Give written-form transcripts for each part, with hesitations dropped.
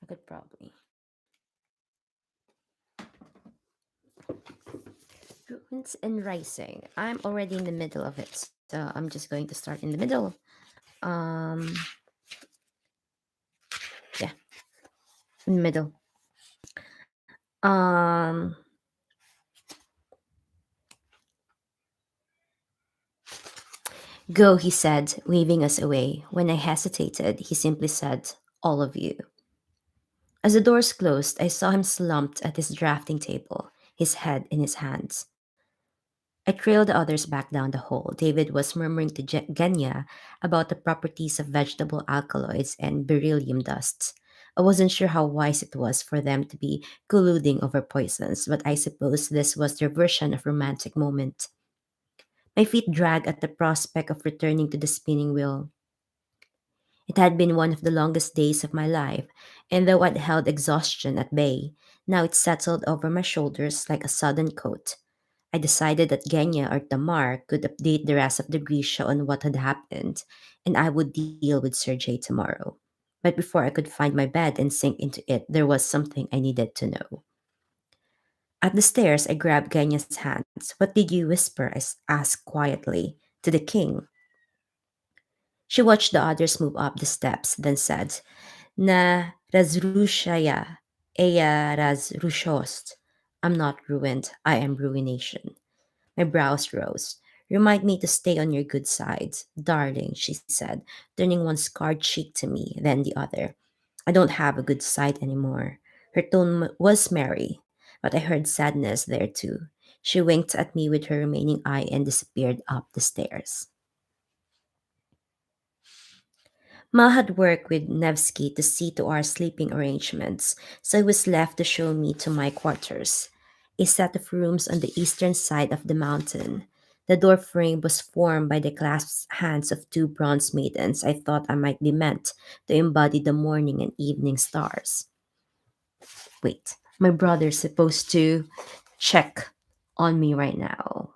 I could probably. Ruins and Rising. I'm already in the middle of it, so I'm just going to start in the middle. Um, yeah, in the middle. Um, Go, he said, waving us away. When I hesitated, he simply said, All of you. As the doors closed, I saw him slumped at his drafting table, his head in his hands. I trailed the others back down the hall. David was murmuring to Genya about the properties of vegetable alkaloids and beryllium dusts. I wasn't sure how wise it was for them to be colluding over poisons, but I suppose this was their version of romantic moment. My feet dragged at the prospect of returning to the spinning wheel. It had been one of the longest days of my life, and though I'd held exhaustion at bay, now it settled over my shoulders like a sudden coat. I decided that Genya or Tamar could update the rest of the Grisha on what had happened, and I would deal with Sergei tomorrow. But before I could find my bed and sink into it, there was something I needed to know. At the stairs, I grabbed Genya's hands. What did you whisper? Asked quietly. To the king. She watched the others move up the steps, then said, Na razrushaya, eya razrushost. I'm not ruined, I am ruination. My brows rose. Remind me to stay on your good side, darling, she said, turning one scarred cheek to me, then the other. I don't have a good side anymore. Her tone was merry, but I heard sadness there too. She winked at me with her remaining eye and disappeared up the stairs. Ma had worked with Nevsky to see to our sleeping arrangements, so he was left to show me to my quarters, a set of rooms on the eastern side of the mountain. The door frame was formed by the clasped hands of two bronze maidens I thought I might be meant to embody the morning and evening stars. Wait, my brother's supposed to check on me right now.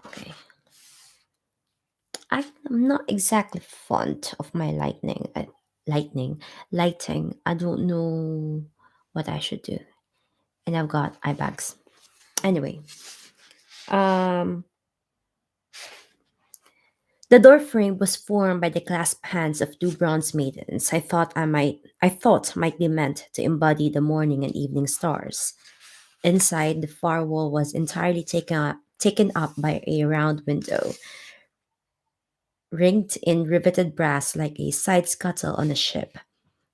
Okay. I'm not exactly fond of my lightning, lighting. I don't know what I should do, and I've got eye bags. Anyway, um, the door frame was formed by the clasped hands of two bronze maidens. I thought might be meant to embody the morning and evening stars. Inside, the far wall was entirely taken up by a round window, ringed in riveted brass like a side scuttle on a ship.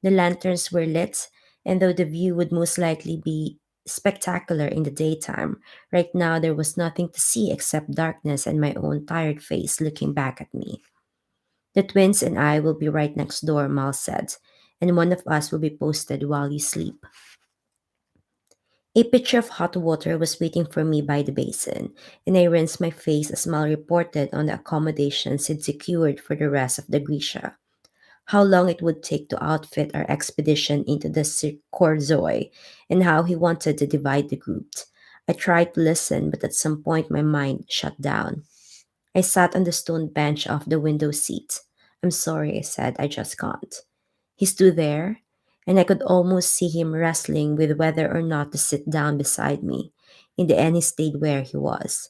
The lanterns were lit, and though the view would most likely be spectacular in the daytime, right now there was nothing to see except darkness and my own tired face looking back at me. The twins and I will be right next door, Mal said, and one of us will be posted while you sleep. A pitcher of hot water was waiting for me by the basin, and I rinsed my face as Mal reported on the accommodations he'd secured for the rest of the Grisha, how long it would take to outfit our expedition into the Korzoi, and how he wanted to divide the group. I tried to listen, but at some point my mind shut down. I sat on the stone bench off the window seat. I'm sorry, I said, I just can't. He stood there, and I could almost see him wrestling with whether or not to sit down beside me. In the end, he stayed where he was.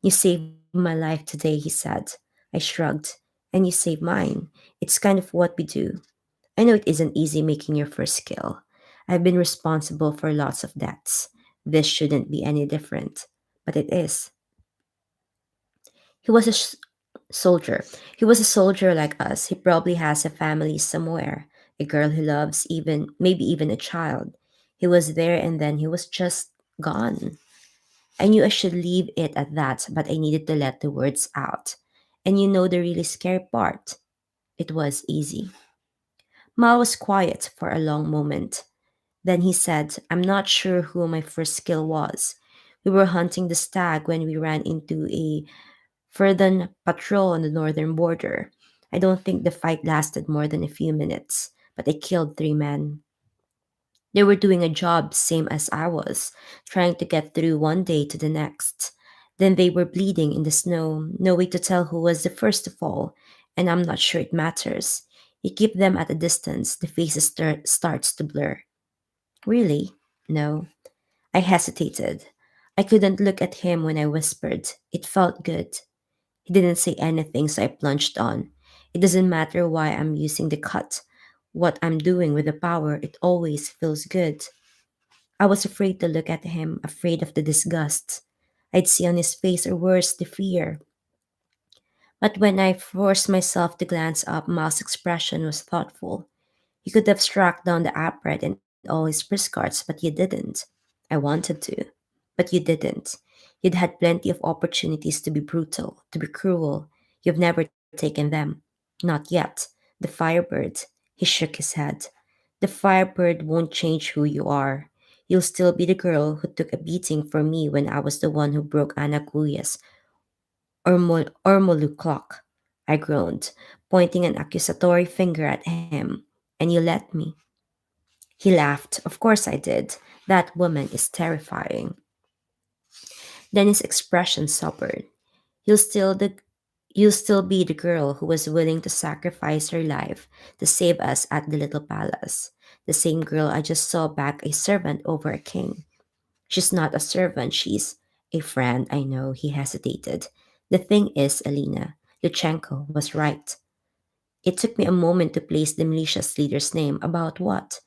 You saved my life today, he said. I shrugged. And you saved mine. It's kind of what we do. I know it isn't easy making your first kill. I've been responsible for lots of deaths. This shouldn't be any different. But it is. He was a soldier. He was a soldier like us. He probably has a family somewhere, a girl he loves, even maybe even a child. He was there and then he was just gone. I knew I should leave it at that, but I needed to let the words out. And you know the really scary part? It was easy. Ma was quiet for a long moment. Then he said, I'm not sure who my first kill was. We were hunting the stag when we ran into a Further patrol on the northern border. I don't think the fight lasted more than a few minutes, but they killed 3 men. They were doing a job same as I was, trying to get through one day to the next. Then they were bleeding in the snow, no way to tell who was the first to fall, and I'm not sure it matters. You keep them at a distance, the faces starts to blur. Really? No. I hesitated. I couldn't look at him when I whispered. It felt good. He didn't say anything, so I plunged on. It doesn't matter why I'm using the cut. What I'm doing with the power, it always feels good. I was afraid to look at him, afraid of the disgust I'd see on his face, or worse, the fear. But when I forced myself to glance up, Miles' expression was thoughtful. You could have struck down the upright and all his priscards, but you didn't. I wanted to, but you didn't. You'd had plenty of opportunities to be brutal, to be cruel. You've never taken them. Not yet. The Firebird. He shook his head. The Firebird won't change who you are. You'll still be the girl who took a beating for me when I was the one who broke Anna Kuya's Ormolu clock. I groaned, pointing an accusatory finger at him. And you let me. He laughed. Of course I did. That woman is terrifying. Then his expression sobered. You'll still the you'll still be the girl who was willing to sacrifice her life to save us at the little palace. The same girl I just saw back a servant over a king. She's not a servant, she's a friend, I know, he hesitated. The thing is, Alina, Luchenko was right. It took me a moment to place the militia's leader's name. About what?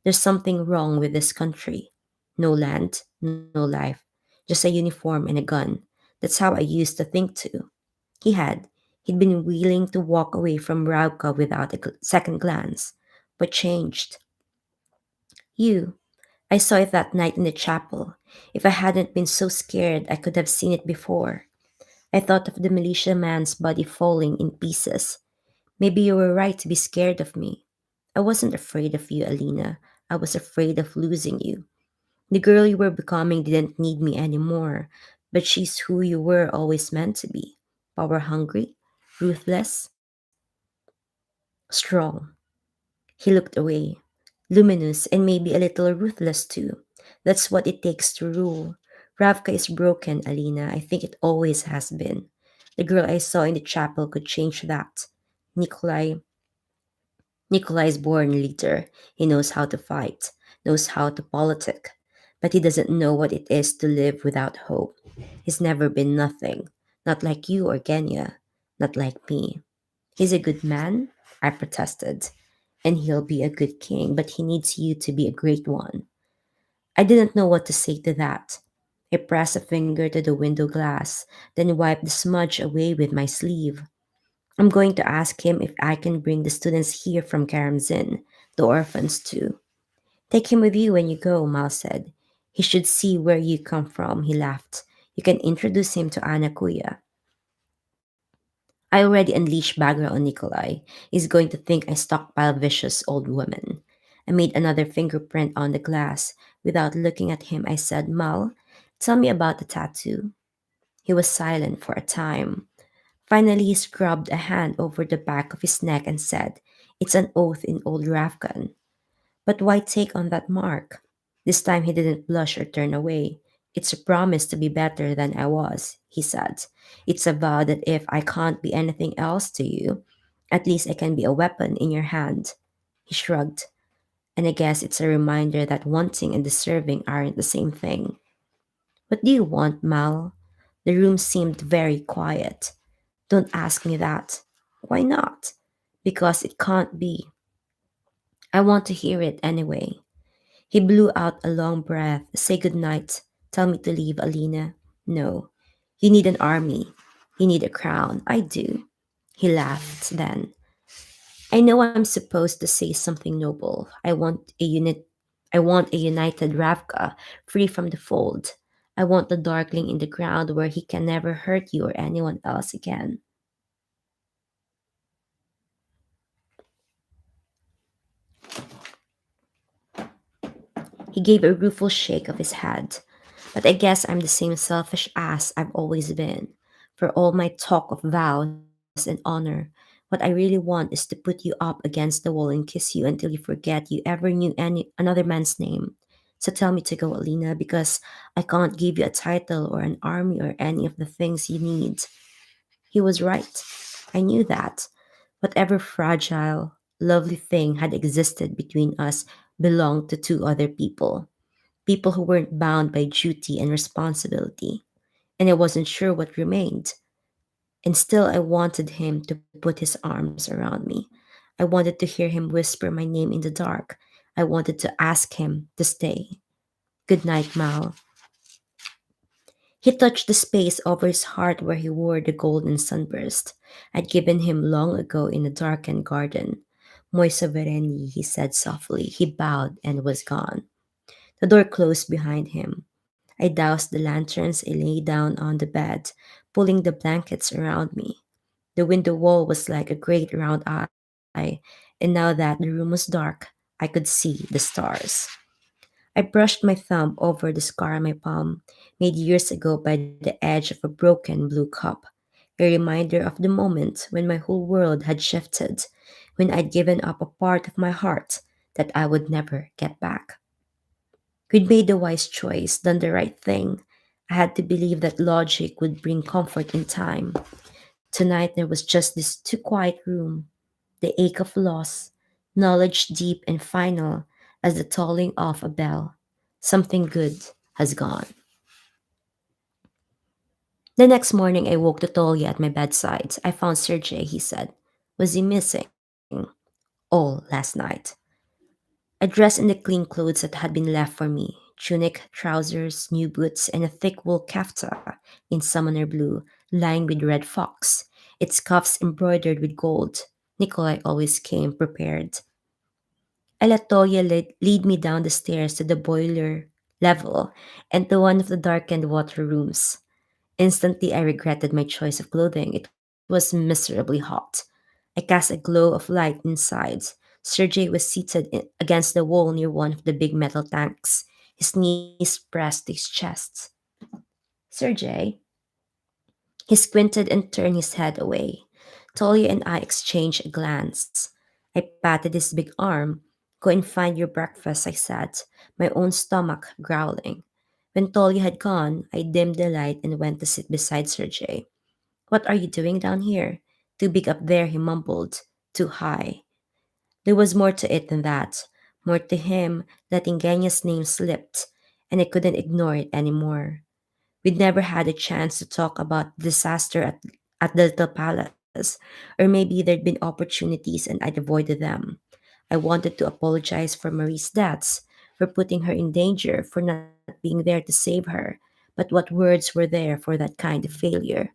There's something wrong with this country. No land, no life, just a uniform and a gun. That's how I used to think too. He had. He'd been willing to walk away from Ravka without a second glance. But changed. You. I saw it that night in the chapel. If I hadn't been so scared, I could have seen it before. I thought of the militia man's body falling in pieces. Maybe you were right to be scared of me. I wasn't afraid of you, Alina. I was afraid of losing you. The girl you were becoming didn't need me anymore, but she's who you were always meant to be. Power hungry, ruthless, strong. He looked away. Luminous and maybe a little ruthless too. That's what it takes to rule. Ravka is broken, Alina. I think it always has been. The girl I saw in the chapel could change that. Nikolai Nikolai's born leader. He knows how to fight, knows how to politic, but he doesn't know what it is to live without hope. He's never been nothing, not like you or Genya, not like me. He's a good man, I protested, and he'll be a good king, but he needs you to be a great one. I didn't know what to say to that. I pressed a finger to the window glass, then wiped the smudge away with my sleeve. I'm going to ask him if I can bring the students here from Karamzin, the orphans too. Take him with you when you go, Mal said. He should see where you come from, he laughed. You can introduce him to Anna Kuya. I already unleashed Bagra on Nikolai. He's going to think I stockpile vicious old women. I made another fingerprint on the glass. Without looking at him, I said, Mal, tell me about the tattoo. He was silent for a time. Finally, he scrubbed a hand over the back of his neck and said, It's an oath in old Rafgan. But why take on that mark? This time he didn't blush or turn away. It's a promise to be better than I was, he said. It's a vow that if I can't be anything else to you, at least I can be a weapon in your hand. He shrugged. And I guess it's a reminder that wanting and deserving aren't the same thing. What do you want, Mal? The room seemed very quiet. Don't ask me that. Why not? Because it can't be. I want to hear it anyway. He blew out a long breath. Say good night. Tell me to leave, Alina. No. You need an army. You need a crown. I do. He laughed then. I know I'm supposed to say something noble. I want a united Ravka, free from the fold. I want the darkling in the ground where he can never hurt you or anyone else again. He gave a rueful shake of his head. But I guess I'm the same selfish ass I've always been. For all my talk of vows and honor, what I really want is to put you up against the wall and kiss you until you forget you ever knew any another man's name. So tell me to go, Alina, because I can't give you a title or an army or any of the things you need. He was right. I knew that. Whatever fragile, lovely thing had existed between us belonged to two other people. People who weren't bound by duty and responsibility. And I wasn't sure what remained. And still, I wanted him to put his arms around me. I wanted to hear him whisper my name in the dark. I wanted to ask him to stay. Good night, Mal. He touched the space over his heart where he wore the golden sunburst I'd given him long ago in a darkened garden. Moi sovereni, he said softly. He bowed and was gone. The door closed behind him. I doused the lanterns and lay down on the bed, pulling the blankets around me. The window wall was like a great round eye, and now that the room was dark, I could see the stars. I brushed my thumb over the scar on my palm, made years ago by the edge of a broken blue cup, a reminder of the moment when my whole world had shifted, when I'd given up a part of my heart that I would never get back. We'd made the wise choice, done the right thing. I had to believe that logic would bring comfort in time. Tonight there was just this too quiet room, the ache of loss, knowledge deep and final as the tolling of a bell. Something good has gone. The next morning I woke the Tolya at my bedside. I found Sergey, he said. Was he missing? All last night. I dressed in the clean clothes that had been left for me tunic, trousers, new boots, and a thick wool kafta in summoner blue, lined with red fox, its cuffs embroidered with gold. Nikolai always came prepared. I let Toya lead me down the stairs to the boiler level and to one of the darkened water rooms. Instantly, I regretted my choice of clothing. It was miserably hot. I cast a glow of light inside. Sergey was seated against the wall near one of the big metal tanks, his knees pressed to his chest. Sergey, he squinted and turned his head away. Tolia and I exchanged a glance. I patted his big arm. Go and find your breakfast, I said, my own stomach growling. When Tolia had gone, I dimmed the light and went to sit beside Sergey. What are you doing down here? Too big up there, he mumbled. Too high. There was more to it than that. More to him. That ingenious name slipped, and I couldn't ignore it anymore. We'd never had a chance to talk about the disaster at the Little Palace, or maybe there'd been opportunities and I'd avoided them. I wanted to apologize for Marie's deaths, for putting her in danger, for not being there to save her. But what words were there for that kind of failure?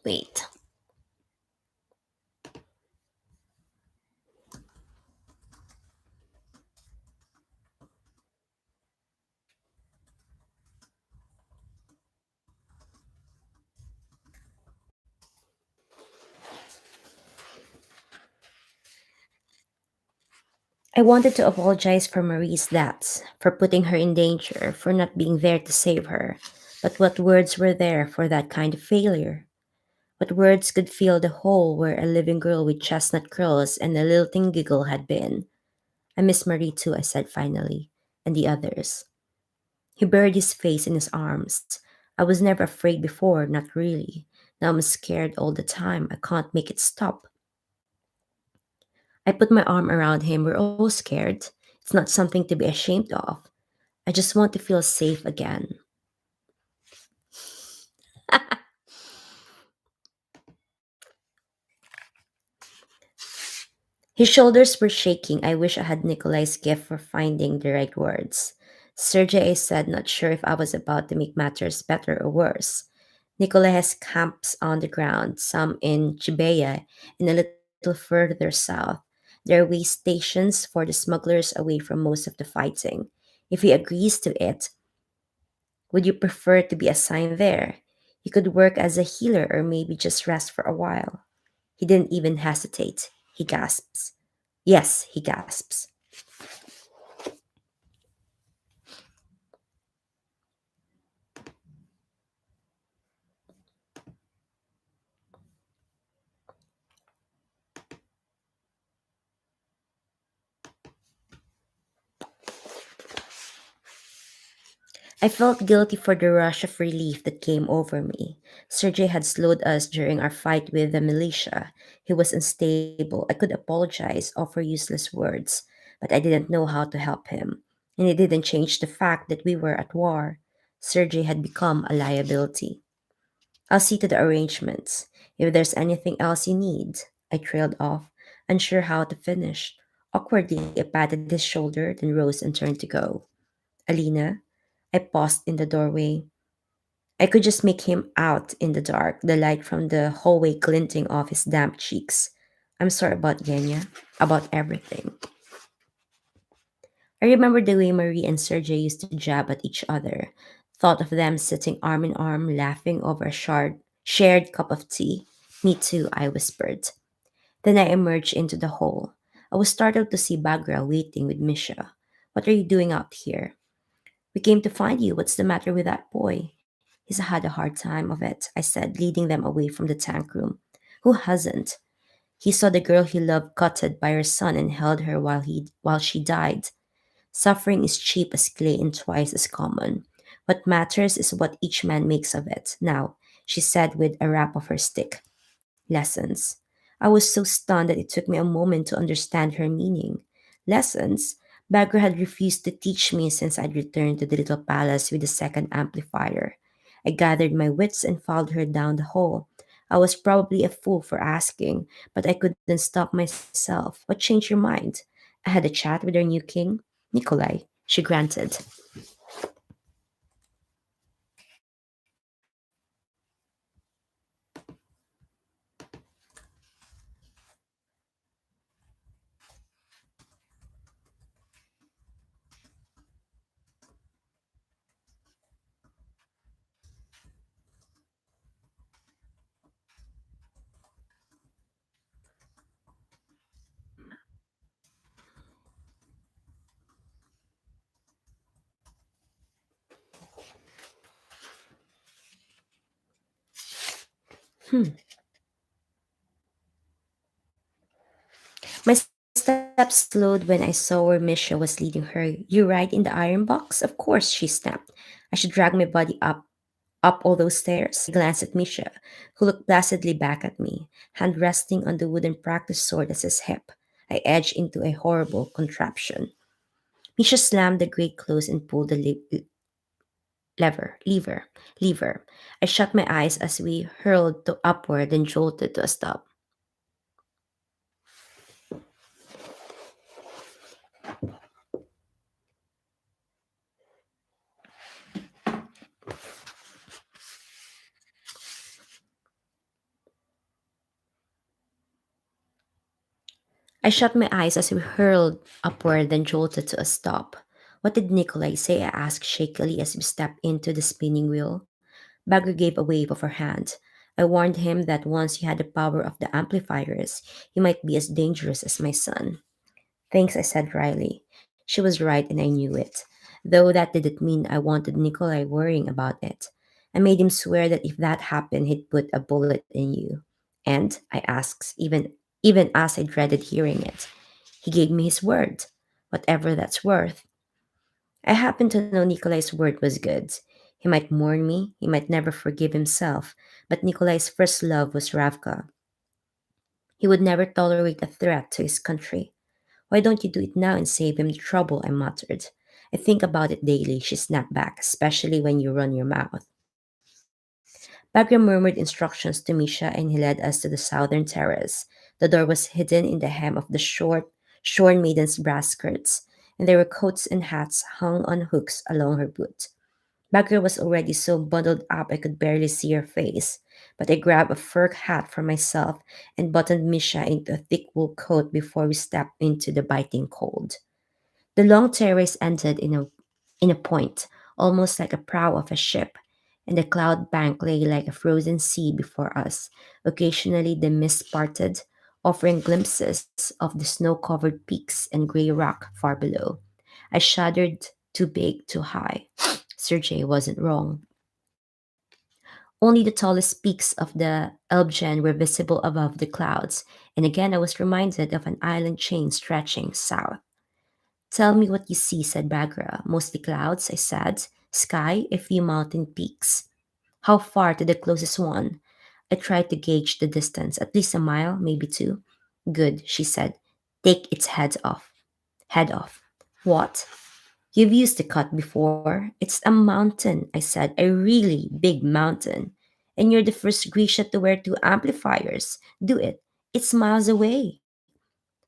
Wait. I wanted to apologize for Marie's deaths, for putting her in danger, for not being there to save her. But what words were there for that kind of failure? What words could fill the hole where a living girl with chestnut curls and a lilting giggle had been? I miss Marie too, I said finally, and the others. He buried his face in his arms. I was never afraid before, not really. Now I'm scared all the time. I can't make it stop. I put my arm around him. We're all scared. It's not something to be ashamed of. I just want to feel safe again. His shoulders were shaking. I wish I had Nikolai's gift for finding the right words. Sergei said, not sure if I was about to make matters better or worse. Nikolai has camps on the ground, some in Chibaya and a little further south. There are way stations for the smugglers away from most of the fighting. If he agrees to it, would you prefer to be assigned there? You could work as a healer or maybe just rest for a while. He didn't even hesitate. He gasps. Yes, he gasps. I felt guilty for the rush of relief that came over me. Sergey had slowed us during our fight with the militia. He was unstable. I could apologize, offer useless words, but I didn't know how to help him. And it didn't change the fact that we were at war. Sergey had become a liability. I'll see to the arrangements. If there's anything else you need, I trailed off, unsure how to finish. Awkwardly, I patted his shoulder, then rose and turned to go. Alina, I paused in the doorway. I could just make him out in the dark, the light from the hallway glinting off his damp cheeks. I'm sorry about Genya, about everything. I remember the way Marie and Sergey used to jab at each other. Thought of them sitting arm in arm, laughing over a shared cup of tea. Me too, I whispered. Then I emerged into the hall. I was startled to see Bagra waiting with Misha. What are you doing out here? We came to find you. What's the matter with that boy? He's had a hard time of it, I said, leading them away from the tank room. Who hasn't? He saw the girl he loved gutted by her son and held her while she died. Suffering is cheap as clay and twice as common. What matters is what each man makes of it. Now, she said with a rap of her stick. Lessons. I was so stunned that it took me a moment to understand her meaning. Lessons? Bagger had refused to teach me since I'd returned to the little palace with the second amplifier. I gathered my wits and followed her down the hall. I was probably a fool for asking, but I couldn't stop myself. What changed your mind? I had a chat with our new king, Nikolai. She granted. Hmm. My steps slowed when I saw where Misha was leading her. You ride in the iron box? Of course, she snapped. I should drag my body up all those stairs. I glanced at Misha, who looked placidly back at me, hand resting on the wooden practice sword at his hip. I edged into a horrible contraption. Misha slammed the grate closed and pulled the lever. I shut my eyes as we hurled to upward and jolted to a stop. I shut my eyes as we hurled upward, then jolted to a stop. What did Nikolai say? I asked shakily as we stepped into the spinning wheel. Bagger gave a wave of her hand. I warned him that once he had the power of the amplifiers, he might be as dangerous as my son. Thanks, I said dryly. She was right, and I knew it. Though that didn't mean I wanted Nikolai worrying about it. I made him swear that if that happened, he'd put a bullet in you. And I asked, even as I dreaded hearing it. He gave me his word, whatever that's worth. I happen to know Nikolai's word was good. He might mourn me, he might never forgive himself, but Nikolai's first love was Ravka. He would never tolerate a threat to his country. Why don't you do it now and save him the trouble? I muttered. I think about it daily, she snapped back, especially when you run your mouth. Bagram murmured instructions to Misha and he led us to the southern terrace. The door was hidden in the hem of the shorn maiden's brass skirts, and there were coats and hats hung on hooks along her boot. Bagra was already so bundled up I could barely see her face, but I grabbed a fur hat for myself and buttoned Misha into a thick wool coat before we stepped into the biting cold. The long terrace ended in a point, almost like a prow of a ship, and the cloud bank lay like a frozen sea before us. Occasionally the mist parted, offering glimpses of the snow-covered peaks and gray rock far below. I shuddered. Too big, too high. Sergei wasn't wrong. Only the tallest peaks of the Elbgen were visible above the clouds, and again I was reminded of an island chain stretching south. Tell me what you see, said Bagra. Mostly clouds, I said. Sky, a few mountain peaks. How far to the closest one? I tried to gauge the distance, at least a mile, maybe two. Good, she said. Take its head off. Head off. What? You've used the cut before. It's a mountain, I said. A really big mountain. And you're the first Grisha to wear two amplifiers. Do it. It's miles away.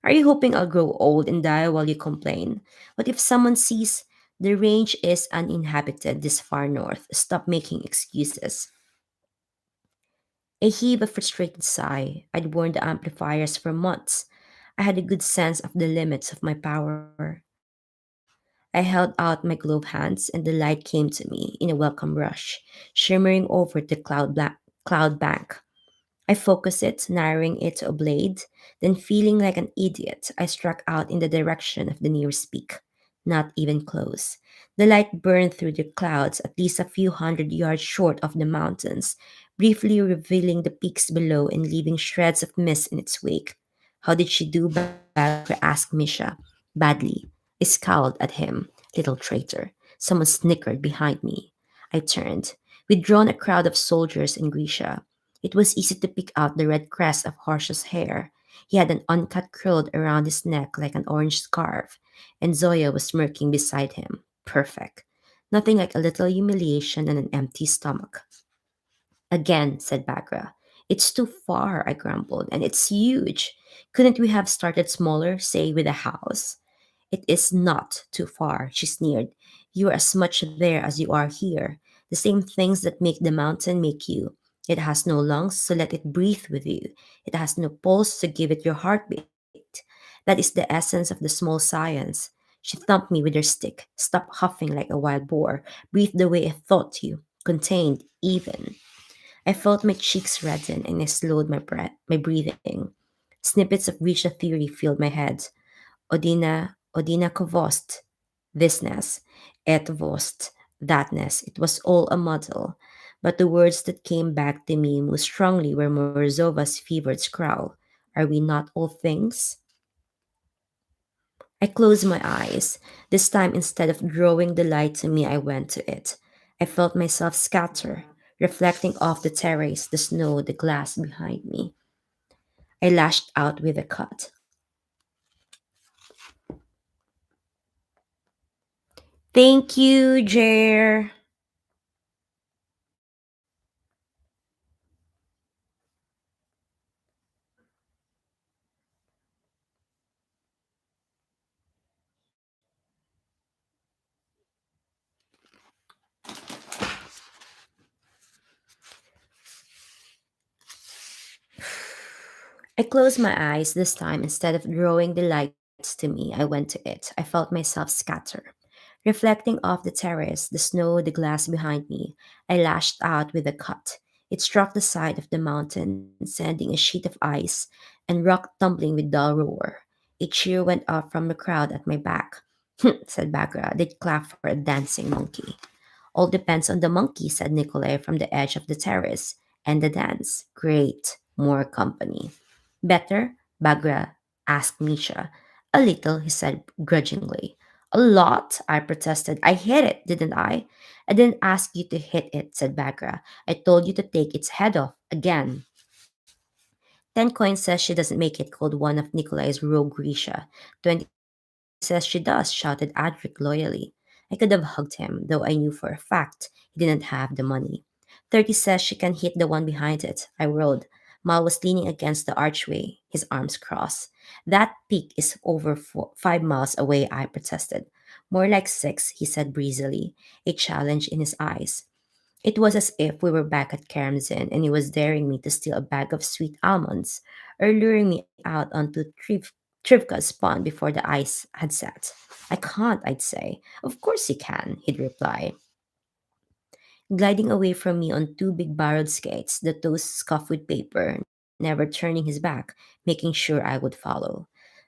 Are you hoping I'll grow old and die while you complain? What if someone sees the range is uninhabited this far north? Stop making excuses. A heave of frustrated sigh. I'd worn the amplifiers for months. I had a good sense of the limits of my power. I held out my gloved hands, and the light came to me in a welcome rush, shimmering over the cloud bank. I focused it, narrowing it to a blade, then feeling like an idiot, I struck out in the direction of the nearest peak. Not even close. The light burned through the clouds at least a few hundred yards short of the mountains, briefly revealing the peaks below and leaving shreds of mist in its wake. How did she do, Bagra asked Misha. Badly. I scowled at him. Little traitor. Someone snickered behind me. I turned. We'd drawn a crowd of soldiers in Grisha. It was easy to pick out the red crest of Harsha's hair. He had an uncut curled around his neck like an orange scarf, and Zoya was smirking beside him. Perfect. Nothing like a little humiliation and an empty stomach. Again, said Bagra. It's too far, I grumbled, and it's huge. Couldn't we have started smaller, say with a house? It is not too far, she sneered. You are as much there as you are here. The same things that make the mountain make you. It has no lungs, so let it breathe with you. It has no pulse, so give it your heartbeat. That is the essence of the small science. She thumped me with her stick. Stop huffing like a wild boar. Breathe the way I thought you. Contained, even. I felt my cheeks redden and I slowed my breathing. Snippets of Grisha theory filled my head. Odina thisness, et vost, thatness. It was all a muddle. But the words that came back to me most strongly were Morzova's fevered growl. Are we not all things? I closed my eyes. This time, instead of drawing the light to me, I went to it. I felt myself scatter, reflecting off the terrace, the snow, the glass behind me. I lashed out with a cut. Thank you, Jer. I closed my eyes this time. Instead of drawing the lights to me, I went to it. I felt myself scatter. Reflecting off the terrace, the snow, the glass behind me, I lashed out with a cut. It struck the side of the mountain, sending a sheet of ice and rock tumbling with dull roar. A cheer went up from the crowd at my back. Said Bagra. They'd clap for a dancing monkey. All depends on the monkey, said Nikolai from the edge of the terrace. And the dance. Great. More company. Better? Bagra asked Misha. A little, he said grudgingly. A lot, I protested. I hit it, didn't I? I didn't ask you to hit it, said Bagra. I told you to take its head off again. 10 coins says she doesn't make it, called one of Nikolai's rogue Grisha. 20 says she does, shouted Adric loyally. I could have hugged him, though I knew for a fact he didn't have the money. 30 says she can hit the one behind it. I rolled. Mal was leaning against the archway, his arms crossed. That peak is over 5 miles away, I protested. More like 6, he said breezily, a challenge in his eyes. It was as if we were back at Karamzin and he was daring me to steal a bag of sweet almonds or luring me out onto Trivka's pond before the ice had set. I can't, I'd say. Of course you can, he'd reply, gliding away from me on two big barreled skates, the toes scuffed with paper, never turning his back, making sure I would follow.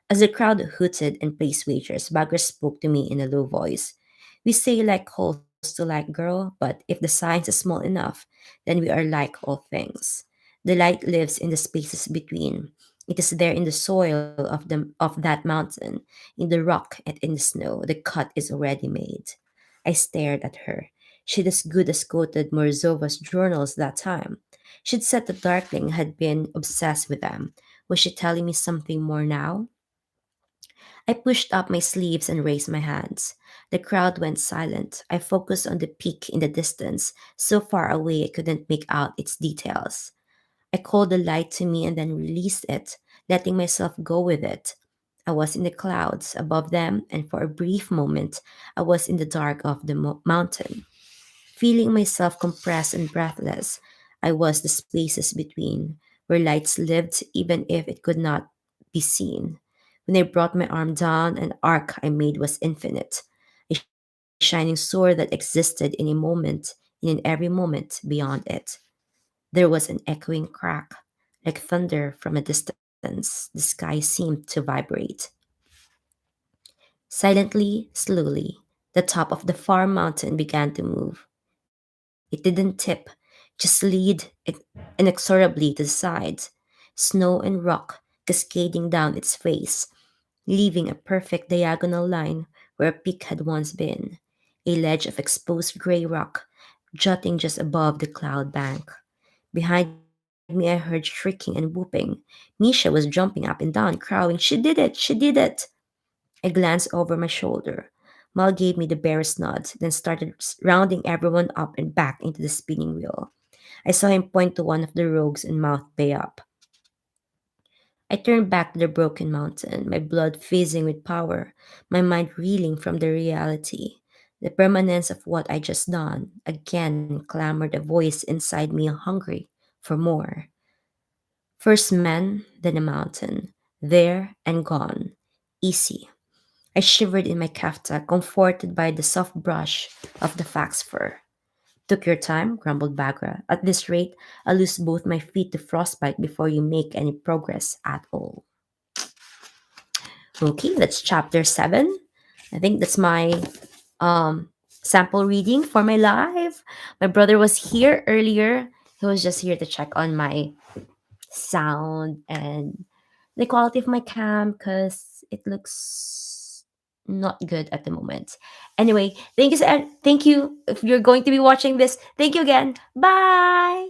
As the crowd hooted and placed wagers, Bagger spoke to me in a low voice. We say like holes to like girl, but if the signs is small enough, then we are like all things. The light lives in the spaces between. It is there in the soil of that mountain, in the rock and in the snow. The cut is already made. I stared at her. She'd as good as quoted Morzova's journals that time. She'd said the Darkling had been obsessed with them. Was she telling me something more now? I pushed up my sleeves and raised my hands. The crowd went silent. I focused on the peak in the distance, so far away I couldn't make out its details. I called the light to me and then released it, letting myself go with it. I was in the clouds above them, and for a brief moment, I was in the dark of the mountain. Feeling myself compressed and breathless, I was the spaces between, where lights lived even if it could not be seen. When I brought my arm down, an arc I made was infinite, a shining sword that existed in a moment, and in every moment beyond it. There was an echoing crack, like thunder from a distance. The sky seemed to vibrate. Silently, slowly, the top of the far mountain began to move. It didn't tip, just slid inexorably to the sides, snow and rock cascading down its face, leaving a perfect diagonal line where a peak had once been, a ledge of exposed gray rock jutting just above the cloud bank. Behind me, I heard shrieking and whooping. Misha was jumping up and down, crowing, "She did it! She did it!" I glanced over my shoulder. Mal gave me the barest nod, then started rounding everyone up and back into the spinning wheel. I saw him point to one of the rogues and mouth bay up. I turned back to the broken mountain, my blood fizzing with power, my mind reeling from the reality. The permanence of what I just done. Again clamored a voice inside me, hungry for more. First man, then a mountain. There and gone. Easy. I shivered in my kafta, comforted by the soft brush of the fox fur. Took your time, grumbled Bagra. At this rate, I'll lose both my feet to frostbite before you make any progress at all. Okay, that's chapter 7. I think that's my sample reading for my live. My brother was here earlier. He was just here to check on my sound and the quality of my cam because it looks not good at the moment. Anyway, thank you if you're going to be watching this. Thank you again. Bye.